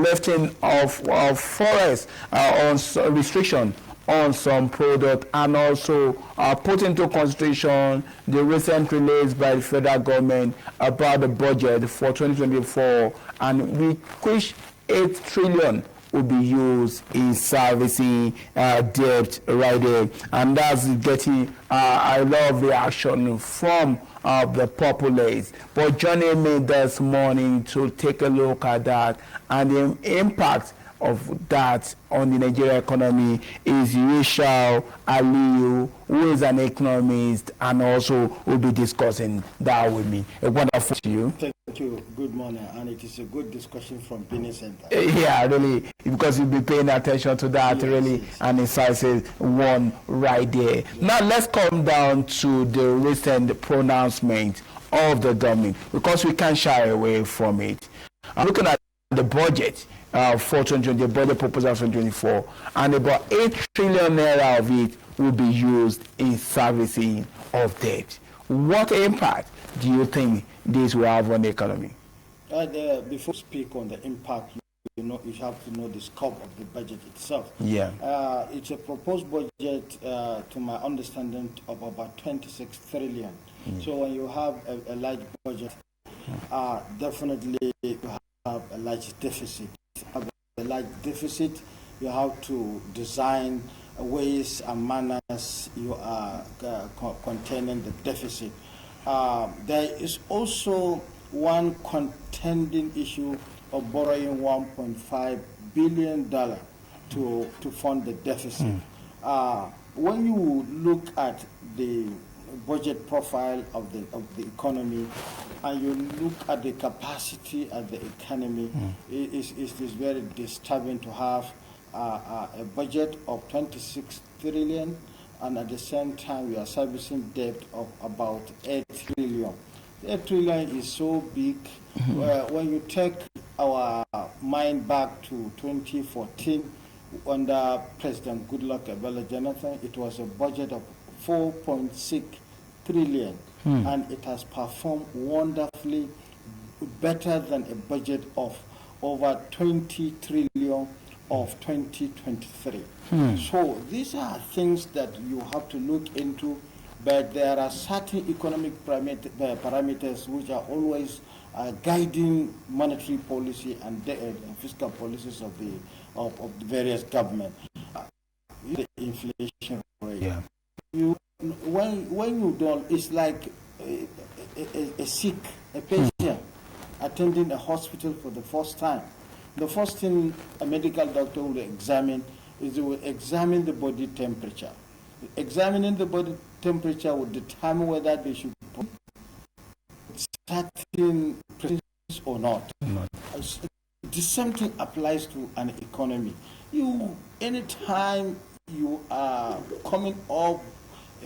lifting of Forex on restriction on some product, and also put into consideration the recent release by the federal government about the budget for 2024, and which 8 trillion will be used in servicing debt right there. And that's getting a lot of reaction from the populace. But joining me this morning to take a look at that and the impact of that on the Nigerian economy is Yushau Aliyu, who is an economist and also will be discussing that with me. A wonderful to you. Thank you. Good morning, and it is a good discussion from Benin Center. Yeah, really, because you'll be paying attention to that, yes, really, yes. And insights is one right there. Yes. Now let's come down to the recent pronouncement of the government, because we can't shy away from it. Looking at the budget for 2020, the budget proposal for 2024, and about 8 trillion naira of it will be used in servicing of debt. What impact do you think this will have on the economy? Before you speak on the impact, you have to know the scope of the budget itself. Yeah. It's a proposed budget, to my understanding, of about 26 trillion. So when you have a large budget, definitely you have a large deficit. A large deficit, you have to design ways and manners you are containing the deficit. There is also one contending issue of borrowing $1.5 billion to fund the deficit. When you look at the budget profile of the economy, and you look at the capacity of the economy, it is very disturbing to have a budget of 26 trillion, and at the same time we are servicing debt of about 8 trillion. 8 trillion is so big. When you take our mind back to 2014, under President Goodluck Ebele Jonathan, it was a budget of 4.6 trillion, and it has performed wonderfully, better than a budget of over 20 trillion of 2023. So these are things that you have to look into, but there are certain economic parameters which are always guiding monetary policy and fiscal policies of the various government. The inflation rate. Yeah. When you don't, it's like a patient attending a hospital for the first time. The first thing a medical doctor will examine is they will examine the body temperature. Examining the body temperature will determine whether they should put certain prescriptions or not. The same thing applies to an economy. Anytime you are coming up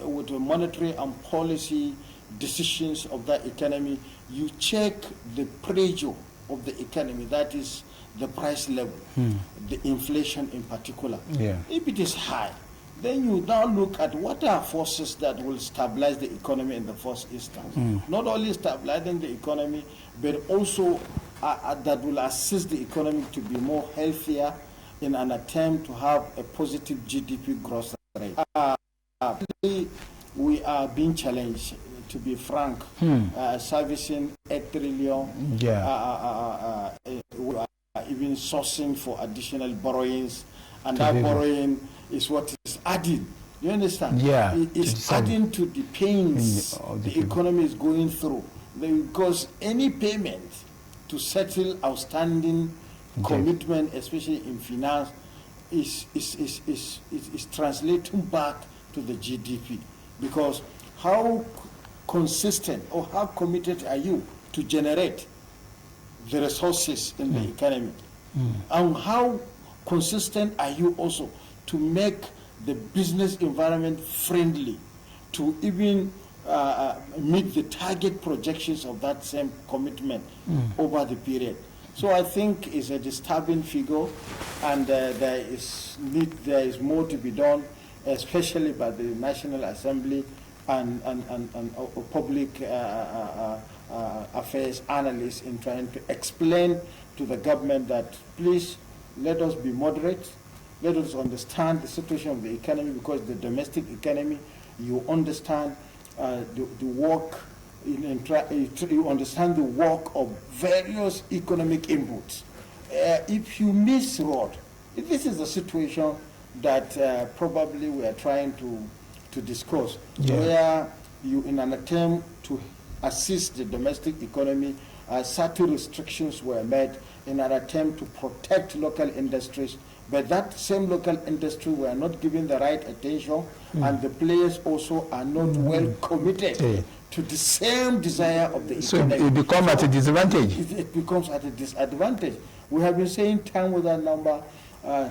with the monetary and policy decisions of that economy, you check the pressure of the economy, that is the price level, the inflation in particular. Yeah. If it is high, then you now look at what are forces that will stabilize the economy in the first instance. Not only stabilizing the economy, but also that will assist the economy to be more healthier in an attempt to have a positive GDP growth rate. We are being challenged, to be frank, servicing 8 trillion, we are even sourcing for additional borrowings, and that borrowing is what is adding. You understand? Yeah. It's adding to the pains the economy is going through, because any payment to settle outstanding commitment, especially in finance, is translating back to the GDP. Because how consistent or how committed are you to generate the resources in the economy? And how consistent are you also to make the business environment friendly to even meet the target projections of that same commitment over the period? So I think it's a disturbing figure, and there is more to be done, especially by the National Assembly and public affairs analysts in trying to explain to the government that please let us be moderate, let us understand the situation of the economy, because the domestic economy, you understand the work, you understand the work of various economic inputs. If you miss road, this is the situation that probably we are trying to discuss, where you, in an attempt to assist the domestic economy, certain restrictions were made in an attempt to protect local industries, but that same local industry were not given the right attention, and the players also are not well committed to the same desire of the economy. So it becomes at a disadvantage. It becomes at a disadvantage. We have been saying time without number,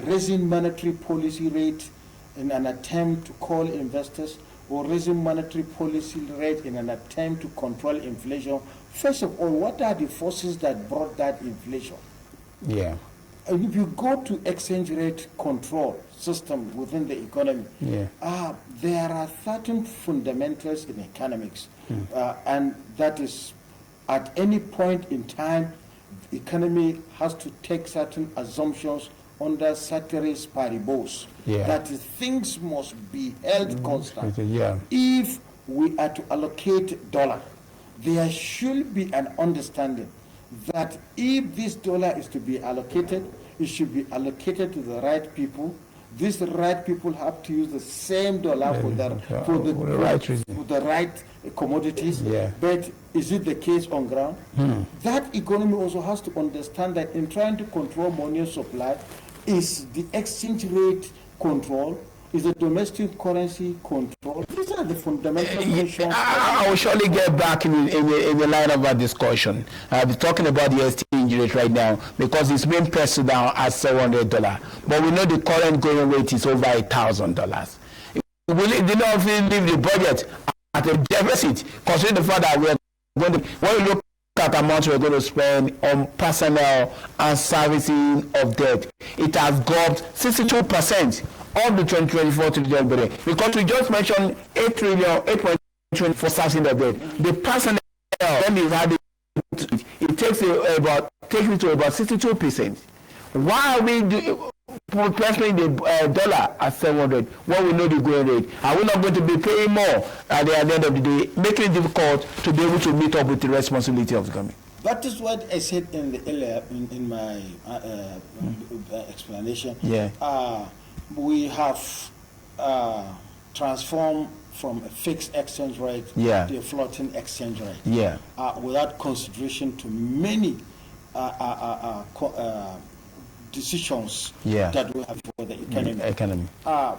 raising monetary policy rate in an attempt to call investors, or raising monetary policy rate in an attempt to control inflation. First of all, what are the forces that brought that inflation? Yeah. If you go to exchange rate control system within the economy, there are certain fundamentals in economics, and that is, at any point in time, the economy has to take certain assumptions under ceteris paribus. That is, things must be held constant. If we are to allocate dollar, there should be an understanding that if this dollar is to be allocated, it should be allocated to the right people. These right people have to use the same dollar for the right commodities. But is it the case on ground? That economy also has to understand that in trying to control money supply, is the exchange rate control, is the domestic currency control. These are the fundamental questions. I will surely get back in the line of our discussion. I'll be talking about the exchange rate right now, because it's being pressed down at $700. But we know the current going rate is over $1,000. We do not leave the budget at a deficit, considering the fact that we are going to, when we look at amounts we're going to spend on personnel and servicing of debt, it has dropped 62% of the 2024 trillion budget, because we just mentioned 8 trillion for servicing of debt. The personnel then is added, it takes it to about 62%. Why are we pressing the dollar at 700 when we know the going rate? Are we not going to be paying more at the end of the day, making it difficult to be able to meet up with the responsibility of the government? That is what I said in my explanation. We have transformed from a fixed exchange rate to a floating exchange rate, without consideration to many decisions that we have for the economy.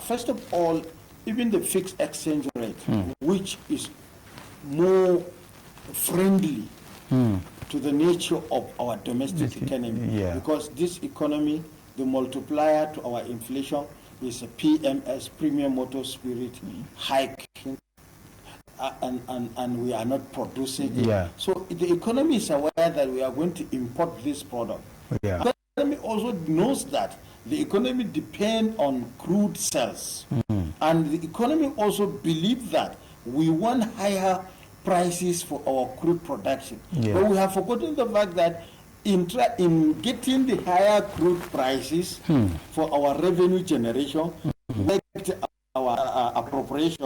First of all, even the fixed exchange rate, which is more friendly to the nature of our domestic economy, because this economy, the multiplier to our inflation is a PMS, premium motor spirit, hike, and we are not producing it. So the economy is aware that we are going to import this product. The economy also knows that the economy depends on crude sales, and the economy also believes that we want higher prices for our crude production. But we have forgotten the fact that in getting the higher crude prices for our revenue generation, our appropriation,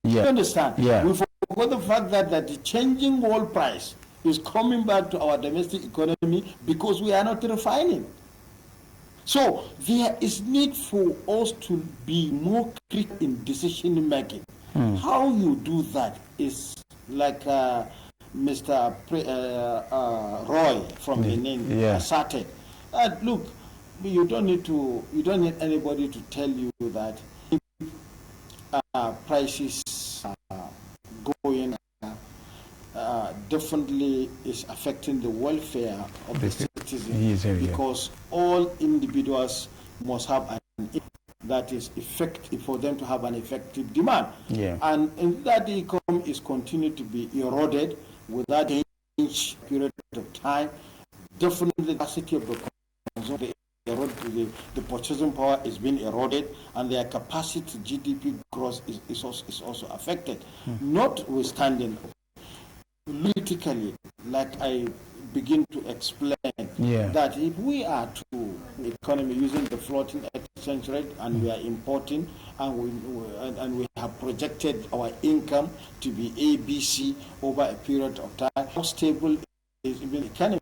you understand? We forgot the fact that the changing world price is coming back to our domestic economy because we are not refining. So there is need for us to be more critical in decision making. How you do that is like Mr. Roy from Benin started. Look, you don't need anybody to tell you that prices going definitely is affecting the welfare of the citizens, because all individuals must have an income that is effective for them to have an effective demand. And in that income is continued to be eroded without any period of time. Definitely the capacity of the consumer, the purchasing power is being eroded, and their capacity to GDP growth is also affected. Notwithstanding, politically, like I begin to explain that if we are to economy using the floating exchange rate and we are importing and we have projected our income to be ABC over a period of time, how stable is the economy?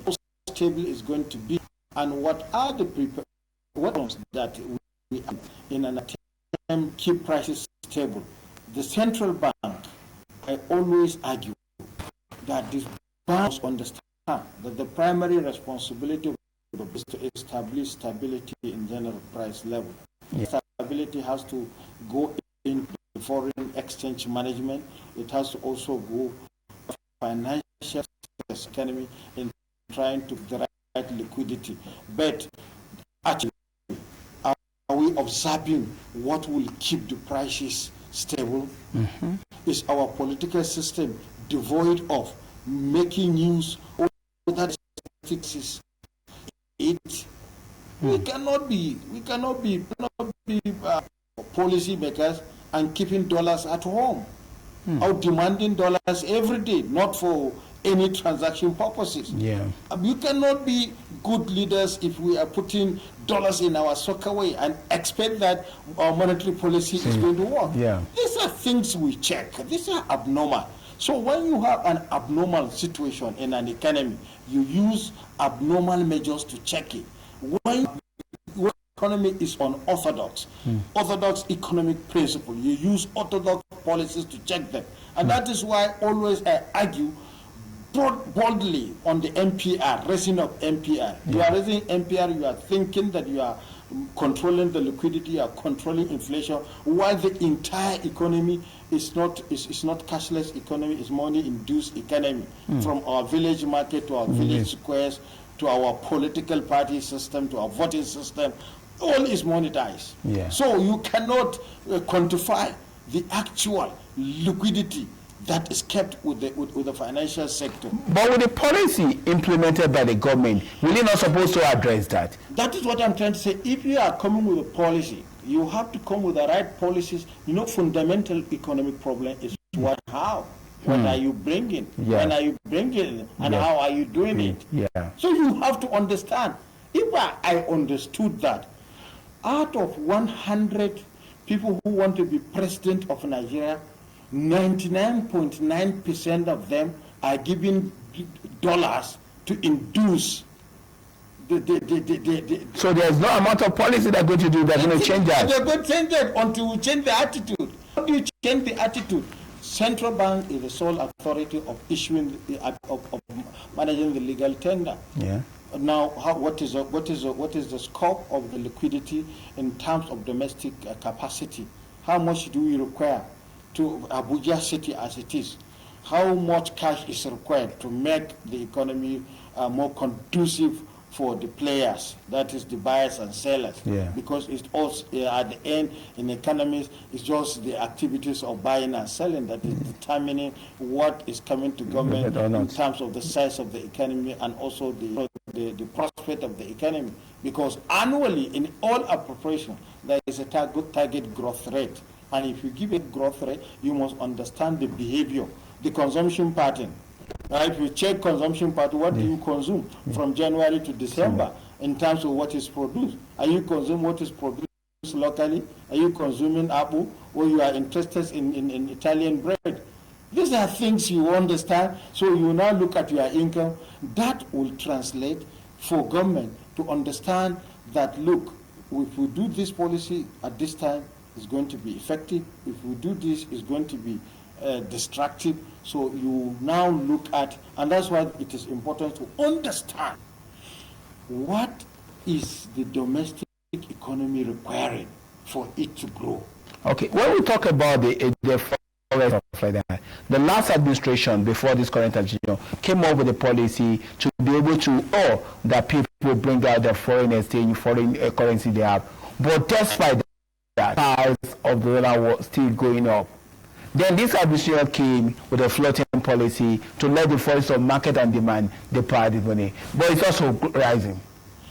How stable is going to be? And what are the what that we are in an attempt to keep prices stable? The central bank, I always argue that this banks understand that the primary responsibility is to establish stability in general price level. Stability has to go in foreign exchange management. It has to also go financial economy in trying to the right liquidity. But actually, are we observing what will keep the prices stable? Is our political system devoid of making use of that fixes it? We cannot be policy makers and keeping dollars at home, out demanding dollars every day, not for any transaction purposes. You cannot be good leaders if we are putting dollars in our sockaway and expect that our monetary policy is going to work. These are things we check. These are abnormal. So when you have an abnormal situation in an economy, you use abnormal measures to check it. When economy is unorthodox, orthodox economic principle, you use orthodox policies to check them. And that is why always I argue boldly on the MPR, raising of MPR. You are raising MPR, you are thinking that you are controlling the liquidity, you are controlling inflation, while the entire economy is not cashless economy, is money-induced economy. From our village market to our village squares, to our political party system, to our voting system, all is monetized. So you cannot quantify the actual liquidity that is kept with the financial sector. But with the policy implemented by the government, will you not supposed to address that? That is what I'm trying to say. If you are coming with a policy, you have to come with the right policies. You know, fundamental economic problem is what, how? What are you bringing? When are you bringing it? And how are you doing it? So you have to understand. If I understood that, out of 100 people who want to be president of Nigeria, 99.9% of them are giving dollars to induce so there's no amount of policy that's going to do that's going to change that. They're going to change that until we change the attitude. How do you change the attitude? Central bank is the sole authority of issuing of managing the legal tender. Now, what is the scope of the liquidity in terms of domestic capacity? How much do we require to Abuja city as it is? How much cash is required to make the economy more conducive for the players, that is the buyers and sellers? Because it's also at the end in economies, it's just the activities of buying and selling that is determining what is coming to government in terms of the size of the economy and also the prospect of the economy. Because annually in all appropriation there is a target growth rate. And if you give a growth rate, you must understand the behavior, the consumption pattern. If you check consumption pattern, what do you consume from January to December in terms of what is produced? Are you consuming what is produced locally? Are you consuming apple, or you are interested in Italian bread? These are things you understand. So you now look at your income. That will translate for government to understand that, look, if we do this policy at this time, it's going to be effective. If we do this, it's going to be destructive. So you now look at, and that's why it is important to understand what is the domestic economy requiring for it to grow. Okay, when we talk about the forex like that, the last administration before this current administration came up with a policy to be able to that people bring out their foreign exchange, foreign currency they have, but despite that, price of the dollar was still going up. Then this administration came with a floating policy to let the force of market and demand depart the money, but it's also rising.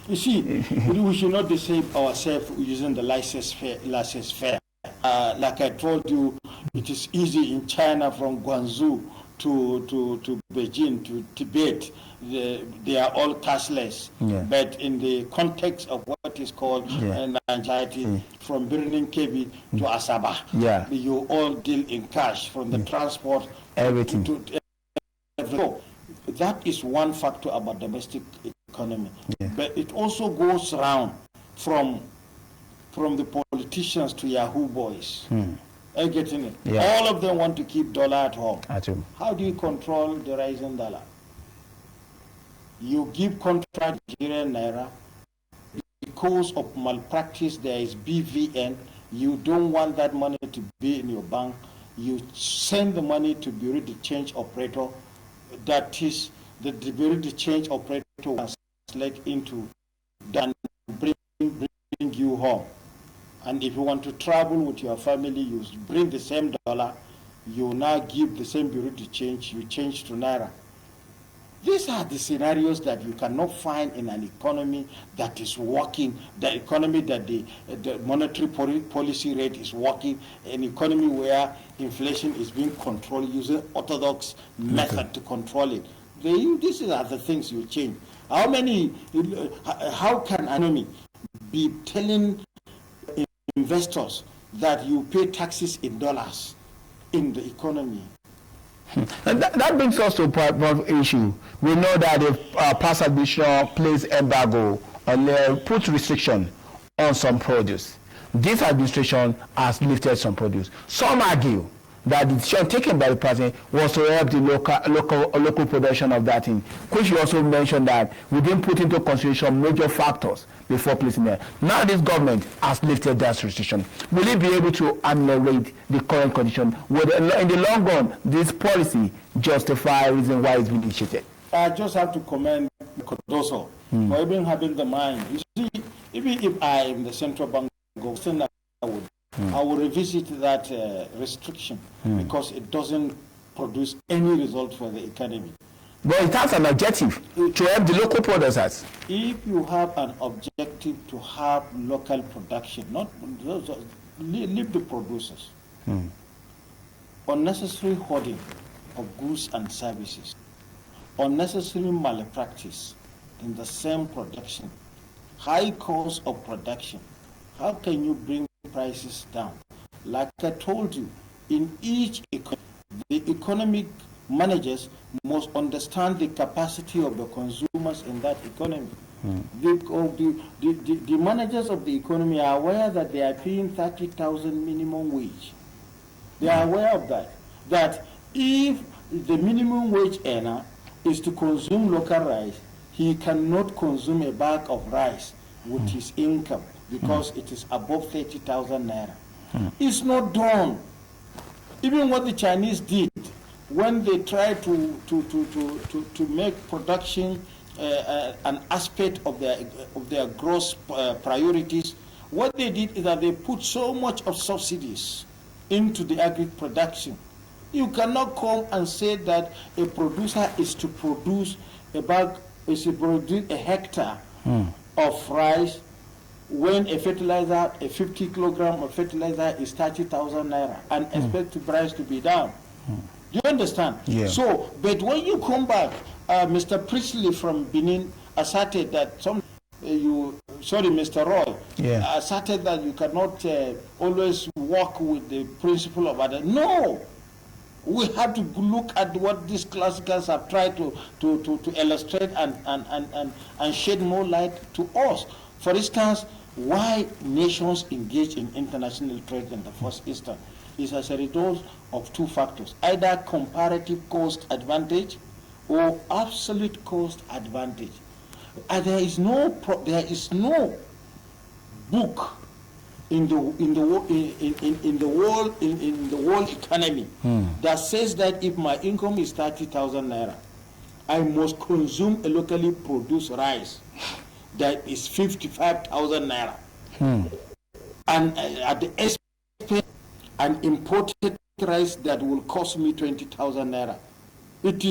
You see, we should not deceive ourselves using the laissez-faire. Like I told you, it is easy in China from Guangzhou to Beijing, to Tibet, they are all cashless. Yeah. But in the context of what is called anxiety, from Birnin Kebi to Asaba, you all deal in cash, from the transport everything. to everything. That is one factor about domestic economy. Yeah. But it also goes around from the politicians to Yahoo boys. Are you getting it? Yeah. All of them want to keep dollar at home. How do you control the rising dollar? You give contract Nigerian naira. Because of malpractice, there is BVN. You don't want that money to be in your bank. You send the money to Bureau de Change operator. That is, the Bureau de Change operator will translate into then bring you home. And if you want to travel with your family, you bring the same dollar. You now give the same Bureau de Change. You change to naira. These are the scenarios that you cannot find in an economy that is working, the economy that the monetary policy rate is working, an economy where inflation is being controlled using orthodox method to control it. These are the things you change. How can an economy be telling investors that you pay taxes in dollars in the economy? And that brings us to one issue. We know that the past administration placed embargo and put restriction on some produce. This administration has lifted some produce. Some argue that the decision taken by the president was to help the local production of that thing, which you also mentioned that we didn't put into consideration major factors before placing it. Now this government has lifted that restriction. Will it be able to ameliorate the current condition? Will in the long run this policy justify the reason why it's been initiated? I just have to commend Kodoso for even having the mind. You see, even if I am the central bank governor, I will revisit that restriction because it doesn't produce any result for the economy. But it has an objective to help the local producers. If you have an objective to have local production, not leave the producers. Unnecessary hoarding of goods and services, unnecessary malpractice in the same production, high cost of production. How can you bring prices down? Like I told you, in each economy, the economic managers must understand the capacity of the consumers in that economy. The managers of the economy are aware that they are paying 30,000 minimum wage. They are aware of that. That if the minimum wage earner is to consume local rice, he cannot consume a bag of rice with his income because it is above 30,000 naira. It's not done. Even what the Chinese did when they tried to make production an aspect of their gross priorities, what they did is that they put so much of subsidies into the agri production. You cannot come and say that a producer is to produce a hectare of rice when a fertilizer, a 50 kilogram of fertilizer is 30,000 naira and expect the price to be down. Do you understand? Yeah. So, but when you come back, Mr. Priestley from Benin asserted that Mr. Roy asserted that you cannot always work with the principle of others. No! We have to look at what these classicals have tried to illustrate and shed more light to us. For instance, why nations engage in international trade in the first instance is as a result of two factors: either comparative cost advantage or absolute cost advantage. And there is no book in the world economy that says that if my income is 30,000 naira, I must consume a locally produced rice that is 55,000 naira, and at the expense an imported rice that will cost me 20,000 naira. It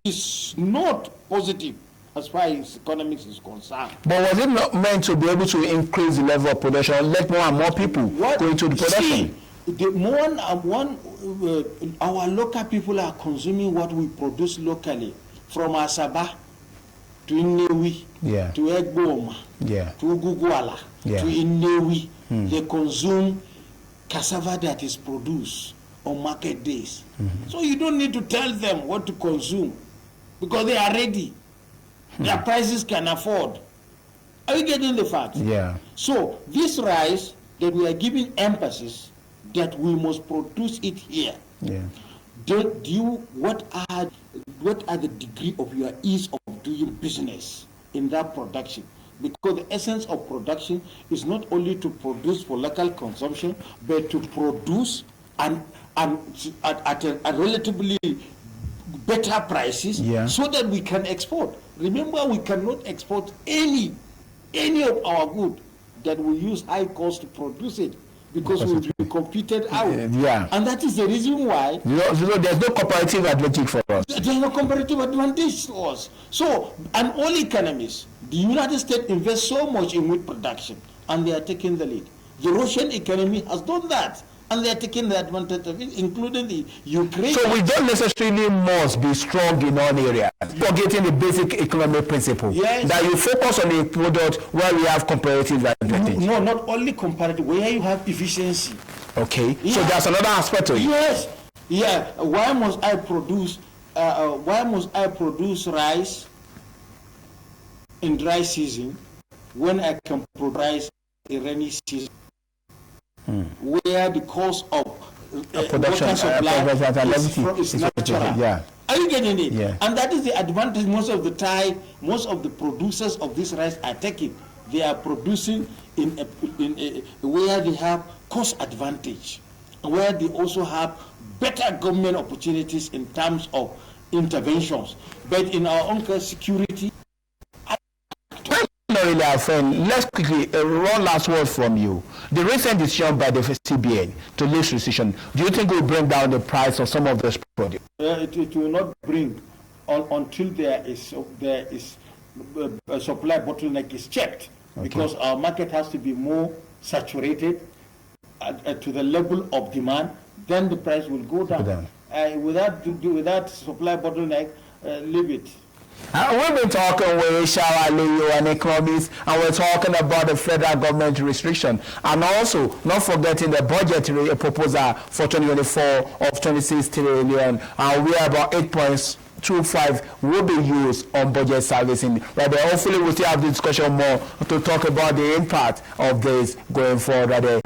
is not positive as far as economics is concerned. But was it not meant to be able to increase the level of production, let more and more people go into the production? See, Our local people are consuming what we produce locally, from Asaba to Inewi, to Egboma, to Uguguala, to Inewi. They consume cassava that is produced on market days. So you don't need to tell them what to consume because they are ready. Their prices can afford. Are you getting the facts? Yeah. So this rice that we are giving emphasis that we must produce it here. Yeah. What are the degree of your ease of doing business in that production? Because the essence of production is not only to produce for local consumption, but to produce and at a relatively better prices, so that we can export. Remember, we cannot export any of our good that we use high cost to produce it, because we will be competed out. And that is the reason why there's no comparative advantage for us. There's no comparative advantage to us. So, and all economies, the United States invests so much in wheat production, and they are taking the lead. The Russian economy has done that, and they are taking the advantage of it, including the Ukraine. So we don't necessarily must be strong in all areas, forgetting the basic economic principle. That you focus on a product where we have comparative advantage. No, not only comparative, where you have efficiency. Okay, so there's another aspect to it. Yes, Why must I produce rice in dry season when I can produce rice in rainy season? Where the cost of production water supply is natural. Are you getting it? And that is the advantage most of the time. Most of the producers of this rice are taking. They are producing in where they have cost advantage, where they also have better government opportunities in terms of interventions. But in our own case, security. Let's quickly one last word from you. The recent decision by the CBN to lift recession, do you think will bring down the price of some of those products? It will not bring until there is a supply bottleneck is checked, because our market has to be more saturated to the level of demand. Then the price will go down. Without supply bottleneck, leave it. We've been talking with Shawa Leo and economists, and we're talking about the federal government restriction, and also not forgetting the budgetary proposal for 2024 of 26 trillion, and we are about 8.25 will be used on budget servicing. Right there, hopefully we'll still have the discussion more to talk about the impact of this going forward. Right there.